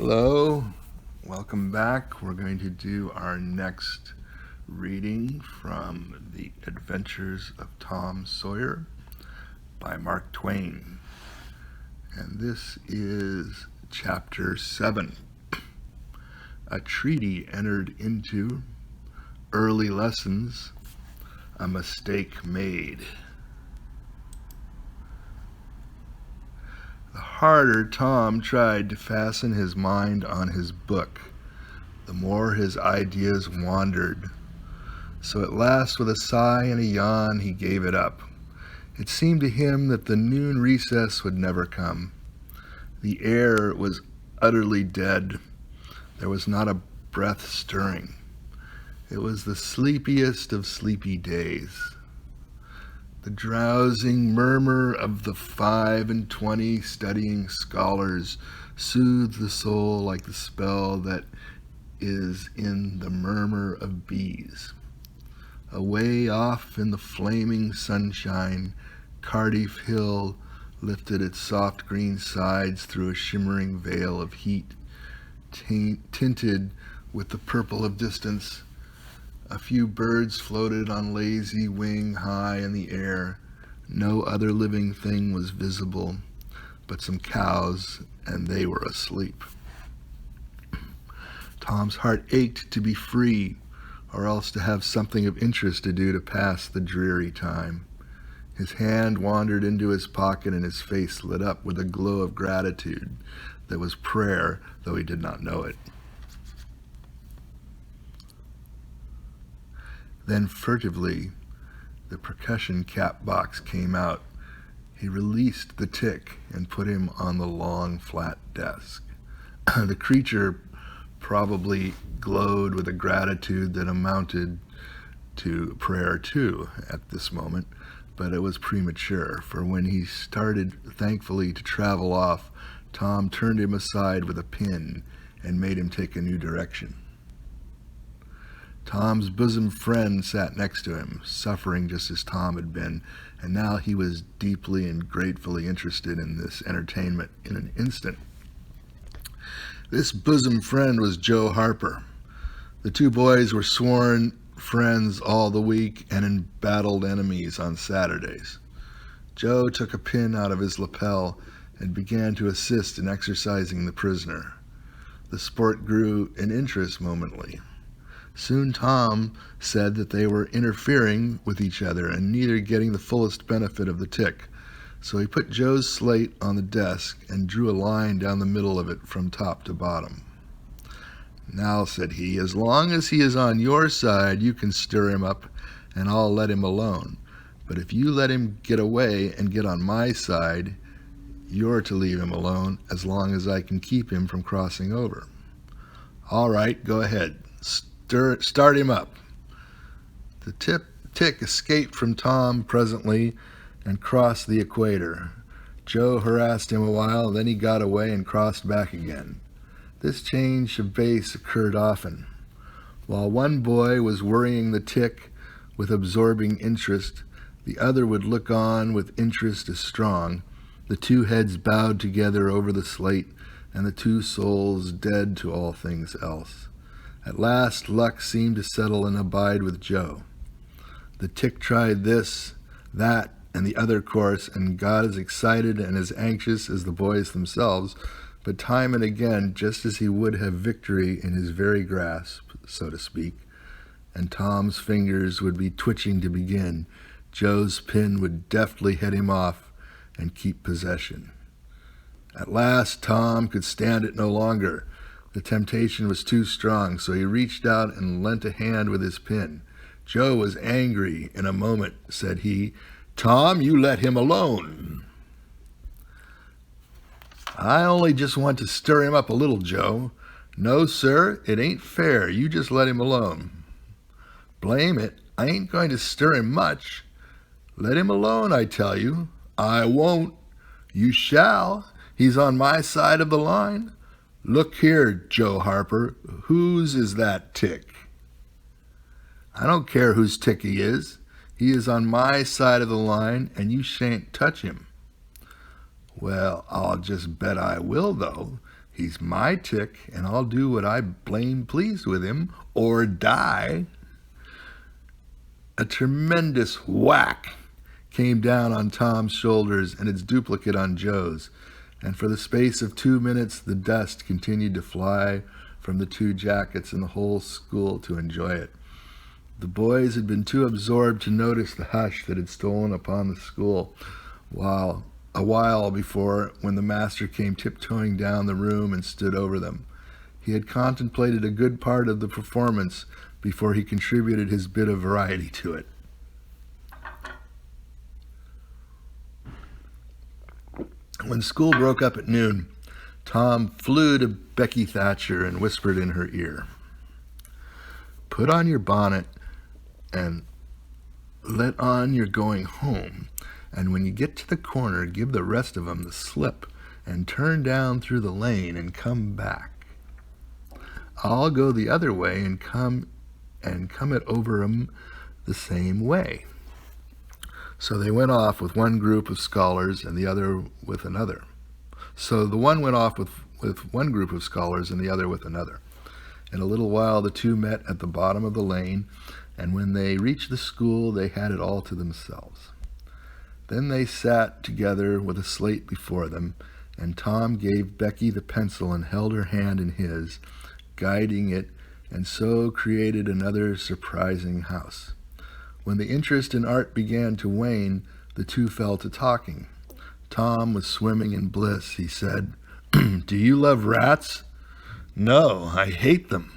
Hello, welcome back. We're going to do our next reading from The Adventures of Tom Sawyer by Mark Twain. And this is chapter 7. A treaty entered into, early lessons, a mistake made. The harder Tom tried to fasten his mind on his book, the more his ideas wandered. So at last, with a sigh and a yawn, he gave it up. It seemed to him that the noon recess would never come. The air was utterly dead. There was not a breath stirring. It was the sleepiest of sleepy days. The drowsing murmur of the 25 studying scholars soothed the soul like the spell that is in the murmur of bees. Away off in the flaming sunshine, Cardiff Hill lifted its soft green sides through a shimmering veil of heat, tinted with the purple of distance. A few birds floated on lazy wing high in the air. No other living thing was visible, but some cows, and they were asleep. Tom's heart ached to be free, or else to have something of interest to do to pass the dreary time. His hand wandered into his pocket, and his face lit up with a glow of gratitude that was prayer, though he did not know it. Then furtively, the percussion cap box came out. He released the tick and put him on the long, flat desk. The creature probably glowed with a gratitude that amounted to prayer too at this moment, but it was premature, for when he started thankfully to travel off, Tom turned him aside with a pin and made him take a new direction. Tom's bosom friend sat next to him, suffering just as Tom had been, and now he was deeply and gratefully interested in this entertainment in an instant. This bosom friend was Joe Harper. The two boys were sworn friends all the week and embattled enemies on Saturdays. Joe took a pin out of his lapel and began to assist in exercising the prisoner. The sport grew in interest momently. Soon Tom said that they were interfering with each other and neither getting the fullest benefit of the tick. So he put Joe's slate on the desk and drew a line down the middle of it from top to bottom. "Now," said he, "as long as he is on your side, you can stir him up and I'll let him alone. But if you let him get away and get on my side, you're to leave him alone as long as I can keep him from crossing over." "All right, go ahead. Start him up." The tick escaped from Tom presently and crossed the equator. Joe harassed him a while, then he got away and crossed back again. This change of base occurred often. While one boy was worrying the tick with absorbing interest, the other would look on with interest as strong, the two heads bowed together over the slate, and the two souls dead to all things else. At last, luck seemed to settle and abide with Joe. The tick tried this, that, and the other course, and got as excited and as anxious as the boys themselves, but time and again, just as he would have victory in his very grasp, so to speak, and Tom's fingers would be twitching to begin, Joe's pin would deftly head him off and keep possession. At last, Tom could stand it no longer. The temptation was too strong, so he reached out and lent a hand with his pin. Joe was angry. In a moment, said he, "Tom, you let him alone." "I only just want to stir him up a little, Joe." "No, sir, it ain't fair. You just let him alone." "Blame it, I ain't going to stir him much." "Let him alone, I tell you." "I won't." "You shall. He's on my side of the line." "Look here, Joe Harper, whose is that tick?" "I don't care whose tick he is. He is on my side of the line, and you shan't touch him." "Well, I'll just bet I will, though. He's my tick, and I'll do what I blame pleased with him, or die. A tremendous whack came down on Tom's shoulders and its duplicate on Joe's, and for the space of 2 minutes the dust continued to fly from the two jackets and the whole school to enjoy it. The boys had been too absorbed to notice the hush that had stolen upon the school a while before, when the master came tiptoeing down the room and stood over them. He had contemplated a good part of the performance before he contributed his bit of variety to it. When school broke up at noon, Tom flew to Becky Thatcher and whispered in her ear, "Put on your bonnet and let on you're going home, and when you get to the corner, give the rest of 'em the slip and turn down through the lane and come back. I'll go the other way and come it over 'em the same way." So they went off with one group of scholars and the other with another. So the one went off with one group of scholars and the other with another. In a little while the two met at the bottom of the lane, and when they reached the school they had it all to themselves. Then they sat together with a slate before them, and Tom gave Becky the pencil and held her hand in his, guiding it, and so created another surprising house. When the interest in art began to wane, the two fell to talking. Tom was swimming in bliss. He said, "Do you love rats?" "No, I hate them."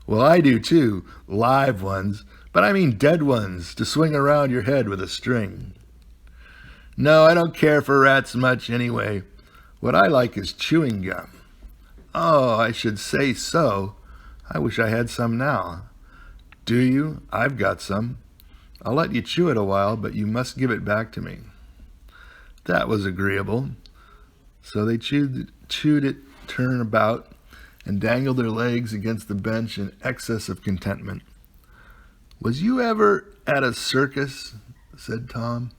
"Well, I do too, live ones, but I mean dead ones to swing around your head with a string." "No, I don't care for rats much anyway. What I like is chewing gum." "Oh, I should say so. I wish I had some now." "Do you? I've got some. I'll let you chew it a while, but you must give it back to me." That was agreeable. So they chewed it turn about and dangled their legs against the bench in excess of contentment. "Was you ever at a circus?" said Tom.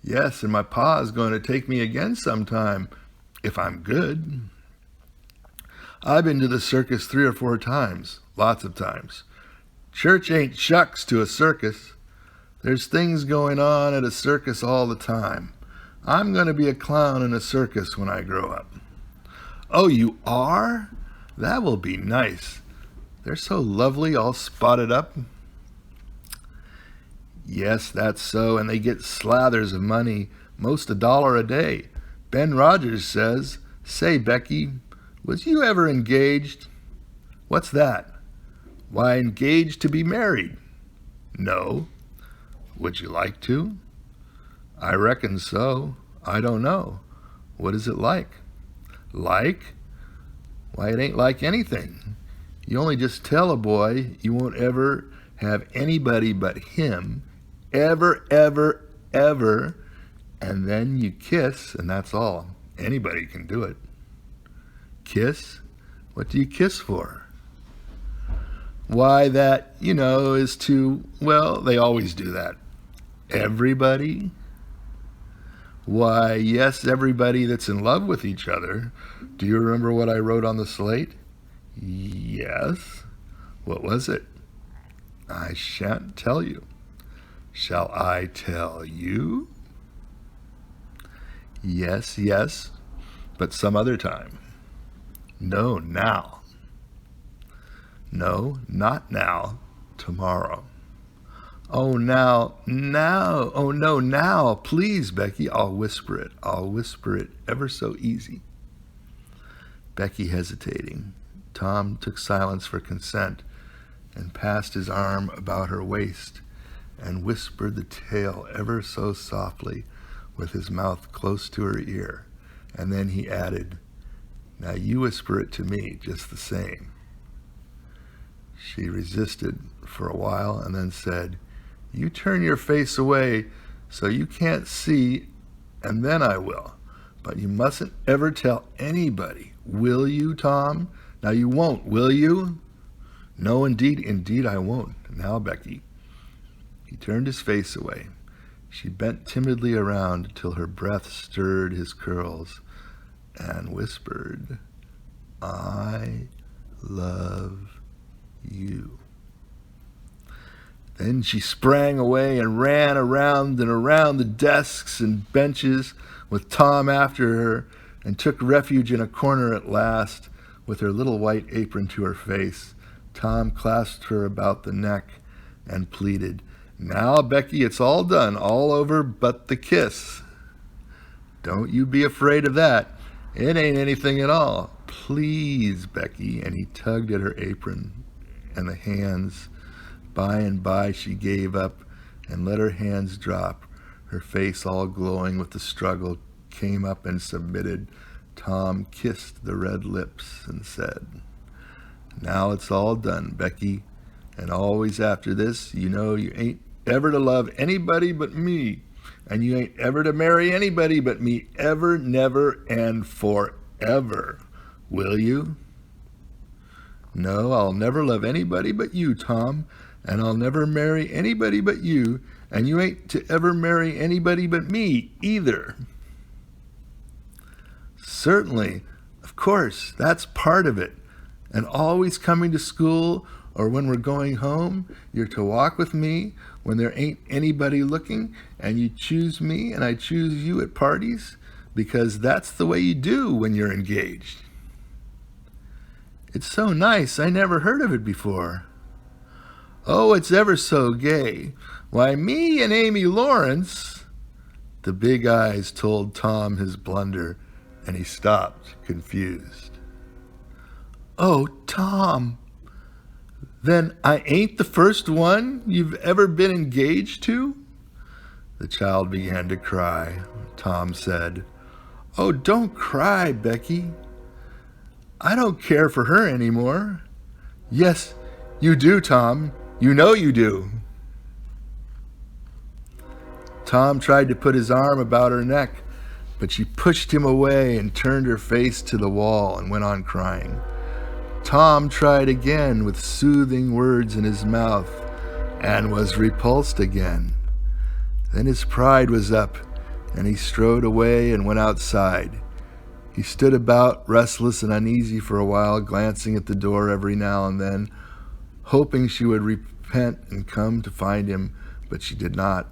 "Yes, and my pa is going to take me again sometime, if I'm good." "I've been to the circus 3 or 4 times, lots of times. Church ain't shucks to a circus. There's things going on at a circus all the time. I'm going to be a clown in a circus when I grow up." "Oh, you are? That will be nice. They're so lovely, all spotted up." "Yes, that's so, and they get slathers of money, most $1 a day. Ben Rogers says, say, Becky, was you ever engaged?" "What's that?" "Why, engaged to be married." "No." "Would you like to?" "I reckon so. I don't know. What is it like?" "Like? Why, it ain't like anything. You only just tell a boy you won't ever have anybody but him, ever, ever, ever, and then you kiss, and that's all. Anybody can do it." "Kiss? What do you kiss for?" "Why, that, is to, well, they always do that." "Everybody?" "Why, yes, everybody that's in love with each other. Do you remember what I wrote on the slate?" "Yes." "What was it?" "I shan't tell you." "Shall I tell you?" Yes, but some other time." "No, now." "No, not now. Tomorrow." "Oh, now. Oh, no, now. Please, Becky, I'll whisper it ever so easy." Becky hesitating. Tom took silence for consent and passed his arm about her waist and whispered the tale ever so softly with his mouth close to her ear. And then he added, "Now you whisper it to me just the same." She resisted for a while and then said, "You turn your face away so you can't see, and then I will. But you mustn't ever tell anybody. Will you, Tom? Now you won't, will you?" "No, indeed I won't. Now, Becky." He turned his face away. She bent timidly around till her breath stirred his curls. and whispered, "I love you." Then she sprang away and ran around and around the desks and benches with Tom after her, and took refuge in a corner at last, with her little white apron to her face. Tom clasped her about the neck and pleaded, "Now, Becky, it's all done, all over but the kiss. Don't you be afraid of that. It ain't anything at all. Please, Becky." And he tugged at her apron and the hands. By and by she gave up and let her hands drop. Her face, all glowing with the struggle, came up and submitted. Tom kissed the red lips and said, "Now it's all done, Becky. And always after this, you know you ain't ever to love anybody but me. And you ain't ever to marry anybody but me, ever, never, and forever. Will you?" "No, I'll never love anybody but you, Tom. And I'll never marry anybody but you. And you ain't to ever marry anybody but me, either." "Certainly, of course, that's part of it. And always coming to school, or when we're going home, you're to walk with me when there ain't anybody looking, and you choose me and I choose you at parties, because that's the way you do when you're engaged." "It's so nice, I never heard of it before." "Oh, it's ever so gay. Why, me and Amy Lawrence—" The big eyes told Tom his blunder, and he stopped, confused. "Oh, Tom, then I ain't the first one you've ever been engaged to?" The child began to cry. Tom said, "Oh, don't cry, Becky. I don't care for her anymore." "Yes, you do, Tom. You know you do." Tom tried to put his arm about her neck, but she pushed him away and turned her face to the wall and went on crying. Tom tried again with soothing words in his mouth and was repulsed again. Then his pride was up, and he strode away and went outside. He stood about, restless and uneasy for a while, glancing at the door every now and then, hoping she would repent and come to find him, but she did not.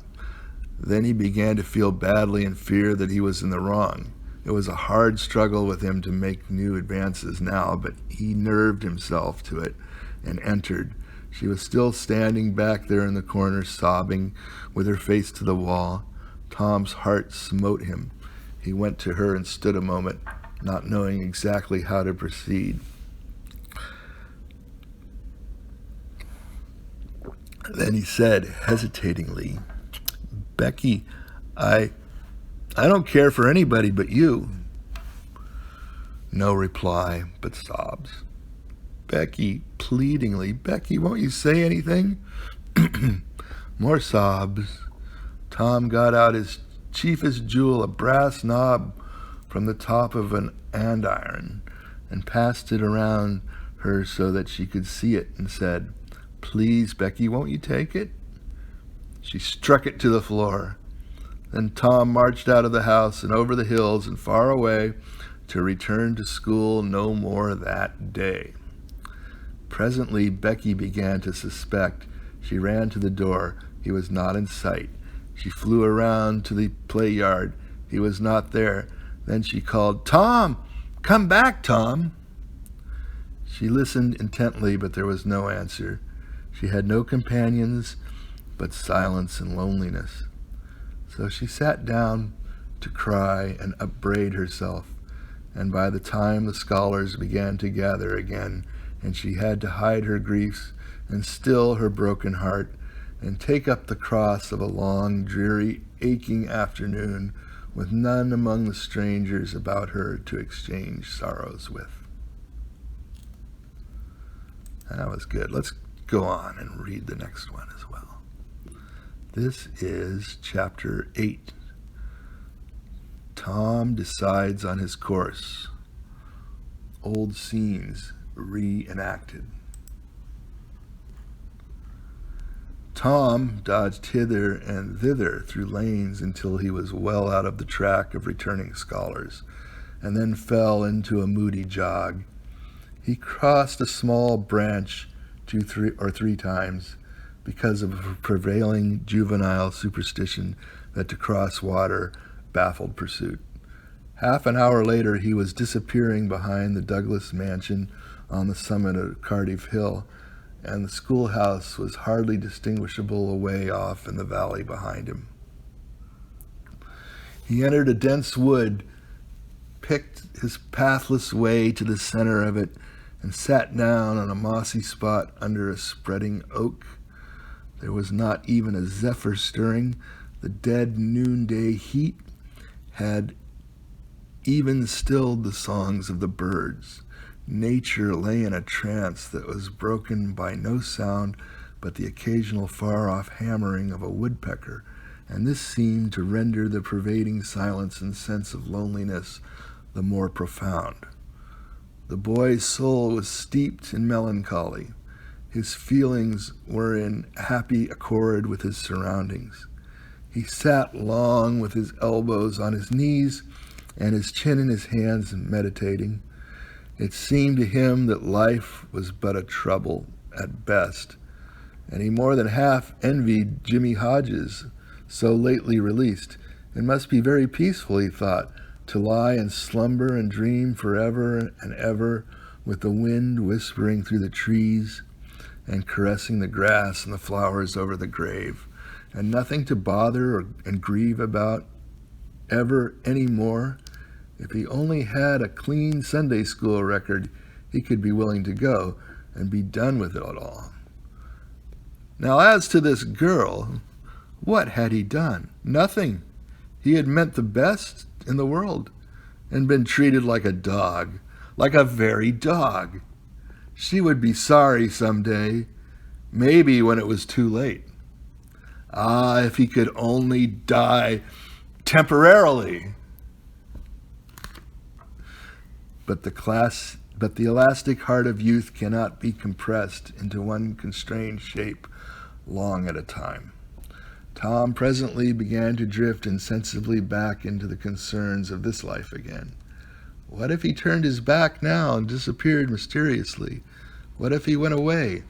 Then he began to feel badly and fear that he was in the wrong. It was a hard struggle with him to make new advances now, but he nerved himself to it and entered. She was still standing back there in the corner, sobbing, with her face to the wall. Tom's heart smote him. He went to her and stood a moment, not knowing exactly how to proceed. Then he said, hesitatingly, "Becky, I don't care for anybody but you." No reply, but sobs. "Becky," pleadingly, "Becky, won't you say anything?" More sobs. Tom got out his chiefest jewel, a brass knob from the top of an andiron, and passed it around her so that she could see it, and said, "Please, Becky, won't you take it?" She struck it to the floor. Then Tom marched out of the house and over the hills and far away, to return to school no more that day. Presently Becky began to suspect. She ran to the door. He was not in sight. She flew around to the play yard. He was not there. Then she called, "Tom! Come back, Tom!" She listened intently, but there was no answer. She had no companions but silence and loneliness. So she sat down to cry and upbraid herself, and by the time the scholars began to gather again, and she had to hide her griefs and still her broken heart, and take up the cross of a long, dreary, aching afternoon, with none among the strangers about her to exchange sorrows with. That was good. Let's go on and read the next one as well. This is chapter 8. Tom decides on his course. Old scenes reenacted. Tom dodged hither and thither through lanes until he was well out of the track of returning scholars, and then fell into a moody jog. He crossed a small branch 2 or 3 times because of a prevailing juvenile superstition that to cross water baffled pursuit. Half an hour later, he was disappearing behind the Douglas mansion on the summit of Cardiff Hill, and the schoolhouse was hardly distinguishable away off in the valley behind him. He entered a dense wood, picked his pathless way to the center of it, and sat down on a mossy spot under a spreading oak. There was not even a zephyr stirring. The dead noonday heat had even stilled the songs of the birds. Nature lay in a trance that was broken by no sound but the occasional far-off hammering of a woodpecker, and this seemed to render the pervading silence and sense of loneliness the more profound. The boy's soul was steeped in melancholy. His feelings were in happy accord with his surroundings. He sat long with his elbows on his knees and his chin in his hands, meditating. It seemed to him that life was but a trouble at best, and he more than half envied Jimmy Hodges, so lately released. It must be very peaceful, he thought, to lie and slumber and dream forever and ever, with the wind whispering through the trees and caressing the grass and the flowers over the grave, and nothing to bother and grieve about ever any more. If he only had a clean Sunday school record, he could be willing to go and be done with it all. Now, as to this girl, what had he done? Nothing. He had meant the best in the world and been treated like a dog, like a very dog. She would be sorry someday, maybe when it was too late. Ah, if he could only die temporarily. But the elastic heart of youth cannot be compressed into one constrained shape long at a time. Tom presently began to drift insensibly back into the concerns of this life again. What if he turned his back now and disappeared mysteriously? What if he went away,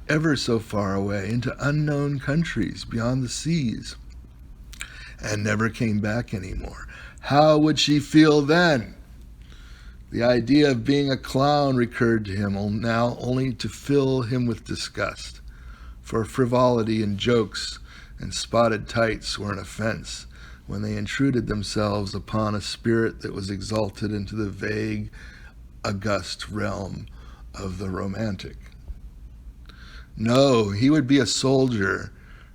ever so far away, into unknown countries beyond the seas, and never came back anymore? How would she feel then? The idea of being a clown recurred to him now only to fill him with disgust, for frivolity and jokes and spotted tights were an offense when they intruded themselves upon a spirit that was exalted into the vague, august realm of the romantic. No, he would be a soldier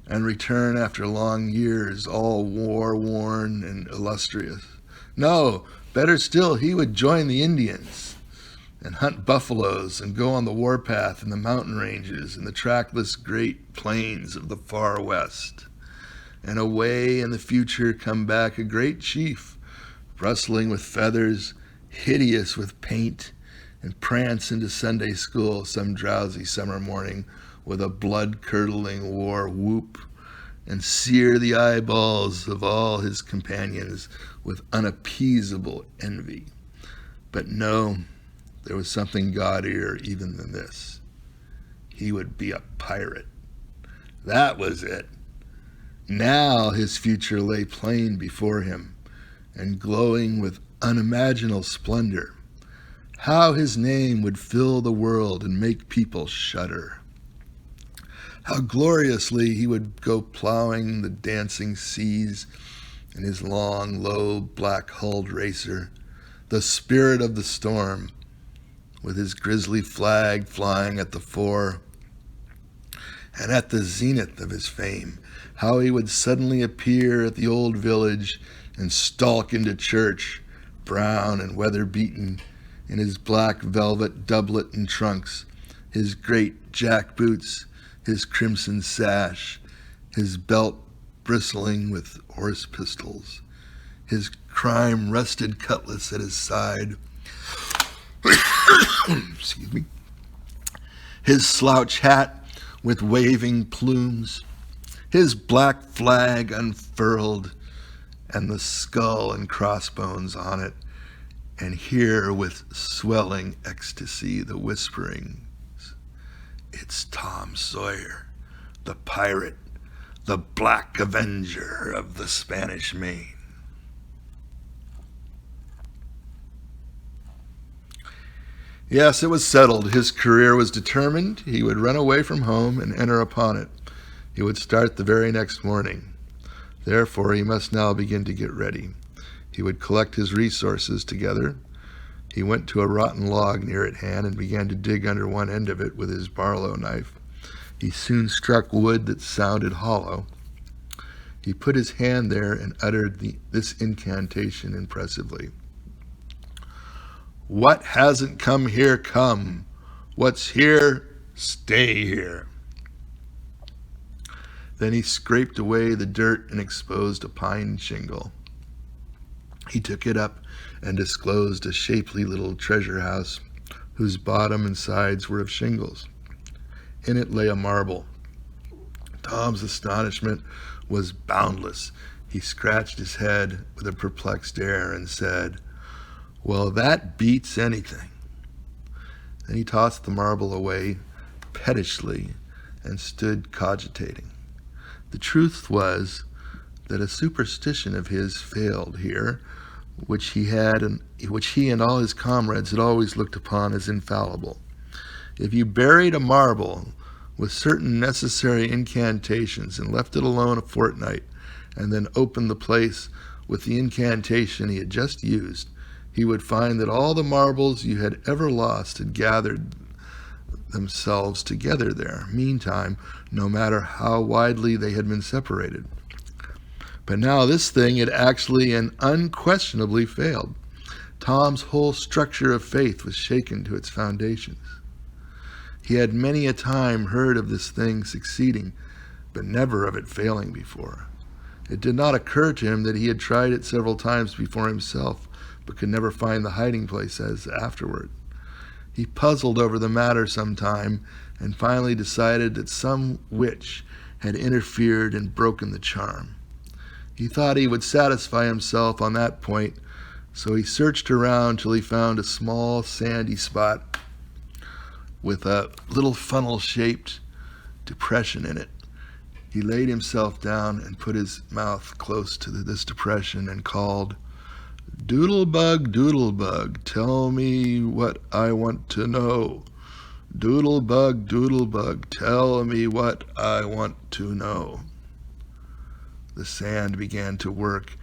and return after long years, all war-worn and illustrious. No, better still, he would join the Indians and hunt buffaloes and go on the warpath in the mountain ranges and the trackless great plains of the far west. And away in the future come back a great chief, bristling with feathers, hideous with paint, and prance into Sunday school some drowsy summer morning with a blood-curdling war whoop, and sear the eyeballs of all his companions with unappeasable envy. But no, there was something gaudier even than this. He would be a pirate. That was it. Now his future lay plain before him, and glowing with unimaginable splendor. How his name would fill the world and make people shudder. How gloriously he would go plowing the dancing seas in his long, low, black-hulled racer, the spirit of the storm, with his grisly flag flying at the fore. And at the zenith of his fame, how he would suddenly appear at the old village and stalk into church, brown and weather-beaten, in his black velvet doublet and trunks, his great jack boots, his crimson sash, his belt bristling with horse pistols, his crime-rusted cutlass at his side, excuse me, his slouch hat with waving plumes, his black flag unfurled, and the skull and crossbones on it, and hear with swelling ecstasy the whisperings. It's Tom Sawyer, the pirate, the Black Avenger of the Spanish Main. Yes, it was settled. His career was determined. He would run away from home and enter upon it. He would start the very next morning. Therefore, he must now begin to get ready. He would collect his resources together. He went to a rotten log near at hand and began to dig under one end of it with his Barlow knife. He soon struck wood that sounded hollow. He put his hand there and uttered this incantation impressively. What hasn't come here, come. What's here, stay here. Then he scraped away the dirt and exposed a pine shingle. He took it up and disclosed a shapely little treasure house whose bottom and sides were of shingles. In it lay a marble. Tom's astonishment was boundless. He scratched his head with a perplexed air and said, Well, that beats anything. Then he tossed the marble away pettishly and stood cogitating. The truth was that a superstition of his failed here, which he and all his comrades had always looked upon as infallible. If you buried a marble with certain necessary incantations and left it alone a fortnight, and then opened the place with the incantation he had just used, he would find that all the marbles you had ever lost had gathered themselves together there, meantime, no matter how widely they had been separated. But now this thing had actually and unquestionably failed. Tom's whole structure of faith was shaken to its foundations. He had many a time heard of this thing succeeding, but never of it failing before. It did not occur to him that he had tried it several times before himself, but could never find the hiding place as afterward. He puzzled over the matter some time, and finally decided that some witch had interfered and broken the charm. He thought he would satisfy himself on that point, so he searched around till he found a small sandy spot with a little funnel-shaped depression in it. He laid himself down and put his mouth close to this depression and called, Doodlebug, doodlebug, tell me what I want to know. Doodlebug, doodlebug, tell me what I want to know. The sand began to work,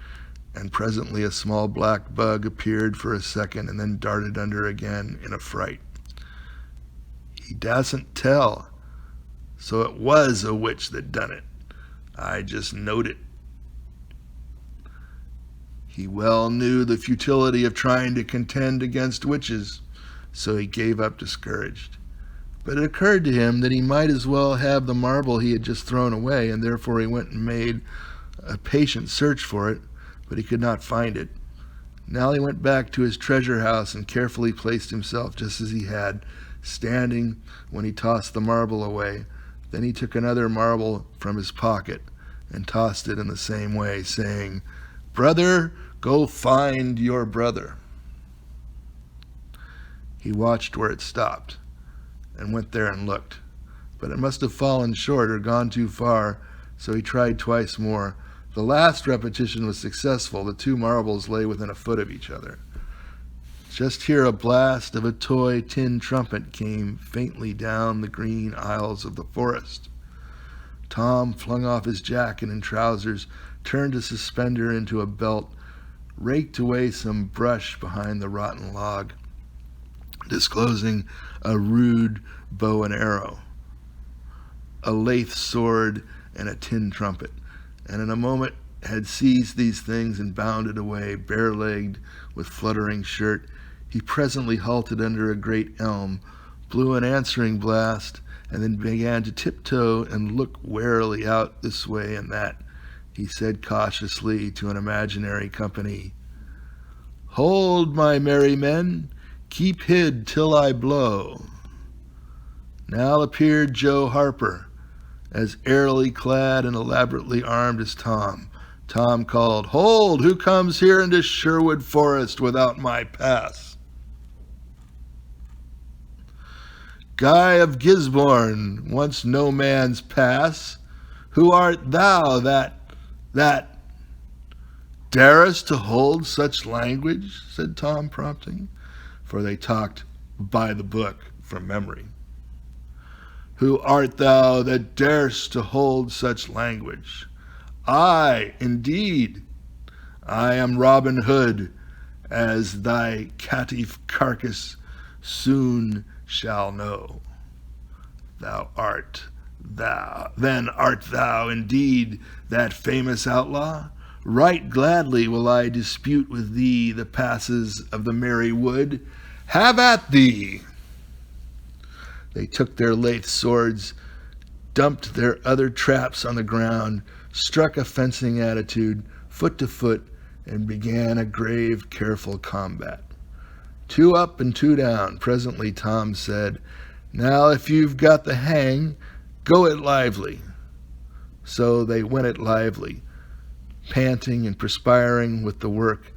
and presently a small black bug appeared for a second and then darted under again in a fright. He dasn't tell, so it was a witch that done it. I just knowed it. He well knew the futility of trying to contend against witches, so he gave up discouraged. But it occurred to him that he might as well have the marble he had just thrown away, and therefore he went and made a patient search for it, but he could not find it. Now he went back to his treasure house and carefully placed himself just as he had, standing when he tossed the marble away. Then he took another marble from his pocket and tossed it in the same way, saying, Brother, go find your brother. He watched where it stopped and went there and looked, but it must have fallen short or gone too far, so he tried twice more. The last repetition was successful. The two marbles lay within a foot of each other. Just here a blast of a toy tin trumpet came faintly down the green aisles of the forest. Tom flung off his jacket and trousers, turned a suspender into a belt, raked away some brush behind the rotten log, disclosing a rude bow and arrow, a lathe sword, and a tin trumpet, and in a moment had seized these things and bounded away, bare-legged, with fluttering shirt. He presently halted under a great elm, blew an answering blast, and then began to tiptoe and look warily out this way and that. He said cautiously to an imaginary company, Hold, my merry men, keep hid till I blow. Now appeared Joe Harper, as airily clad and elaborately armed as Tom. Tom called, "Hold! Who comes here into Sherwood Forest without my pass?" "Guy of Gisborne wants no man's pass. Who art thou that darest to hold such language?" said Tom, prompting, for they talked by the book from memory. "Who art thou that darest to hold such language?" "I, indeed. I am Robin Hood, as thy caitiff carcass soon shall know." Then art thou indeed that famous outlaw? Right gladly will I dispute with thee the passes of the merry wood. Have at thee!" They took their lathe swords, dumped their other traps on the ground, struck a fencing attitude, foot to foot, and began a grave, careful combat. 2 up and 2 down. Presently Tom said, "Now if you've got the hang, go it lively." So they went it lively, panting and perspiring with the work.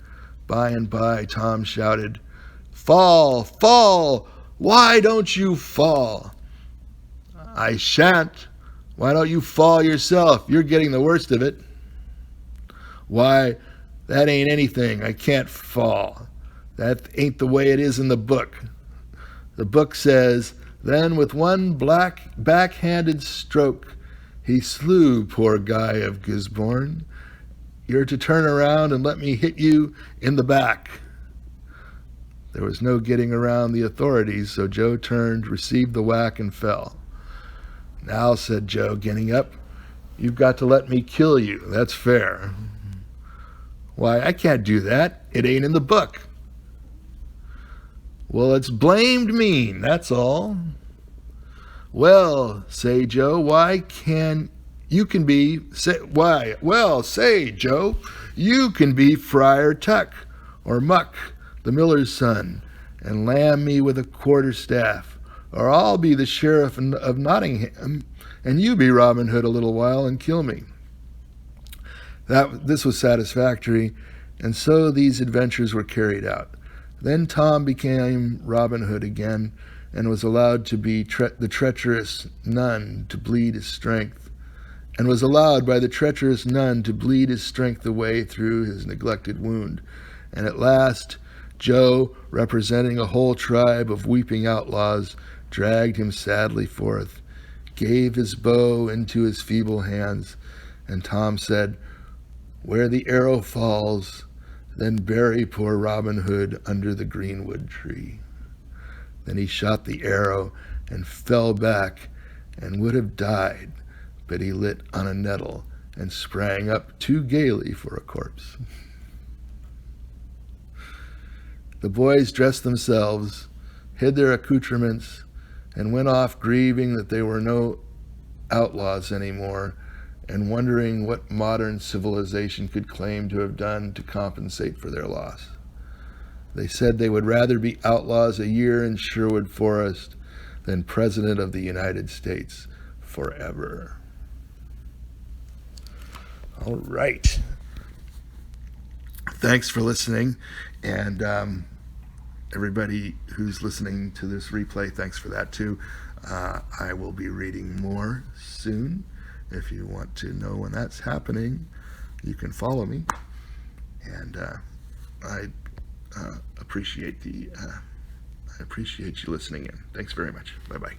By and by Tom shouted, "Fall, fall! Why don't you fall?" "I shan't. Why don't you fall yourself? You're getting the worst of it." "Why, that ain't anything. I can't fall. That ain't the way it is in the book. The book says, 'Then with one backhanded stroke he slew poor Guy of Gisborne.' You're to turn around and let me hit you in the back." There was no getting around the authorities, so Joe turned, received the whack, and fell. "Now," said Joe, getting up, "you've got to let me kill you. That's fair." "Why, I can't do that. It ain't in the book." "Well, it's blamed mean, that's all." "Well, say, Joe, you can be Friar Tuck or Muck, the miller's son, and lam me with a quarterstaff, or I'll be the sheriff of Nottingham, and you be Robin Hood a little while and kill me." This was satisfactory, and so these adventures were carried out. Then Tom became Robin Hood again, and was allowed to be the treacherous nun to bleed his strength, away through his neglected wound. And at last, Joe, representing a whole tribe of weeping outlaws, dragged him sadly forth, gave his bow into his feeble hands, and Tom said, "Where the arrow falls, then bury poor Robin Hood under the greenwood tree." Then he shot the arrow and fell back and would have died, but he lit on a nettle and sprang up too gaily for a corpse. The boys dressed themselves, hid their accoutrements, and went off grieving that they were no outlaws anymore, and wondering what modern civilization could claim to have done to compensate for their loss. They said they would rather be outlaws a year in Sherwood Forest than President of the United States forever. All right. Thanks for listening, and everybody who's listening to this replay, thanks for that too. I will be reading more soon. If you want to know when that's happening, you can follow me, and I appreciate you listening in. Thanks very much. Bye-bye.